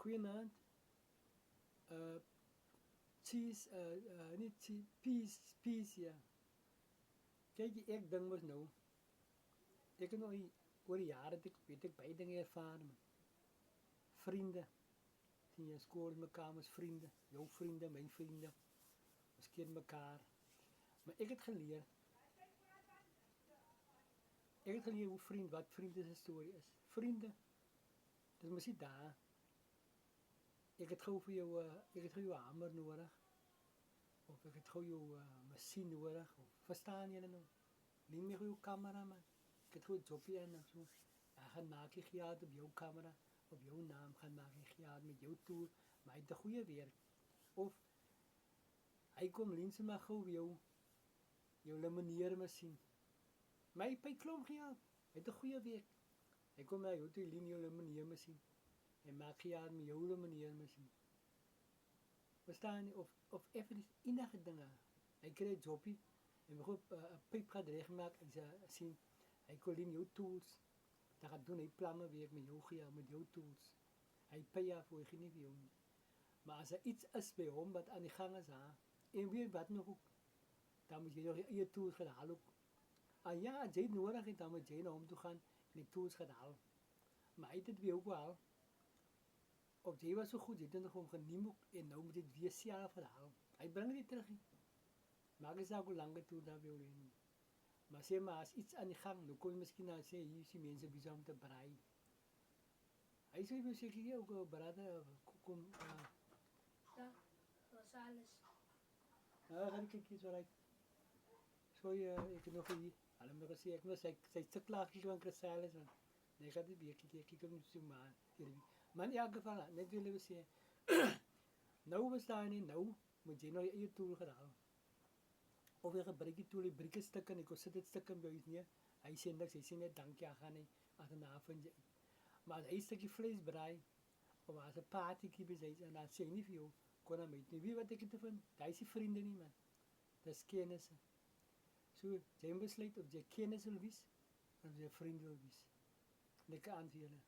Goeienaand. Cheese, niet cheese, peas, ja. Kijk, ik denk maar nou. Ik heb nog oor die jaren, weet ik bij dingen ervaren. Man. Vrienden. Zie je school in elkaar met vrienden. Jouw vrienden, mijn vrienden. We kennen elkaar. Maar ik heb geleerd. Ik heb geleerd hoe vriend, wat vrienden zijn story is. Vrienden, dat is misschien daar. Ik heb gewoon voor jou, ik heb jou hamer nodig. Of ik heb gewoon jou machine nodig. Of, verstaan jullie nou? Neem meer uw camera, man. Ik heb gewoon een jobje en zo. Ja, gaan maken geld op jouw camera, op jouw naam. Gaan maken geld met jouw tool. Maar hij heeft een goede werk. Of hij komt links maar gewoon jouw lamineermachine. Maar hij heeft klomp geld. Hij heeft een goede werk. Hij komt naar jou toe, jouw lamineermachine. Hij maakt geld met jouw lamineermachine. Verstaan je? Of even enige dingen. Hij krijgt een jobje. En we gaan een pijp gaat rechtmaken. En ze zien, hij komt in jouw tools. Dan gaat doen hij plannen weer met jou geld, met jouw tools. Hij pay voor je niet voor jou. Maar als er iets is bij hem wat aan de gang is, en weer wat nog ook, dan moet je je tools gaan halen ook. Ah ja, als jij het nodig hebt, dan moet jij naar hem toe gaan en die tools gaan halen. Maar hij deed het ook wel. Of jij was zo goed, je deed het gewoon genoemd en nou moet je het weer zelf gaan halen. Hij brengt het terug. Maar ik zou ook langer toe daar wil in. Maar zeg maar, als iets aan de gang, dan kon je misschien nou zeggen, hier zijn mensen bezig om te breien. Hij zei misschien ook, brada, kom, Ja, Rosales. ga ik kijken zo uit. Zo, ik heb nog hier. Allemaal gezegd, ik was, zij te klaagjes van Rosales, man. Nee, ik ga niet weer kijken, ik heb niet zo maar. Maar in elk geval, net willen we zeggen, nou we staan in, nou moet je nou je tool gaan halen. Of je gebruikt die tool, je brieken stukken, ik zet het stukken bij ons neer. Hij zei dat, hij zei net, dank je, ga niet, aan de avond. Maar als hij een stukje vlees brei, of als een partykie bezet, en dan zei niet voor jou, kon hij niet wie wat ik het ervan, dat is je vrienden niet, man. Dat is kennissen. Zo, jij besluit of je kennis wil wees, of je vriend wil wees. Lekker aanvullen.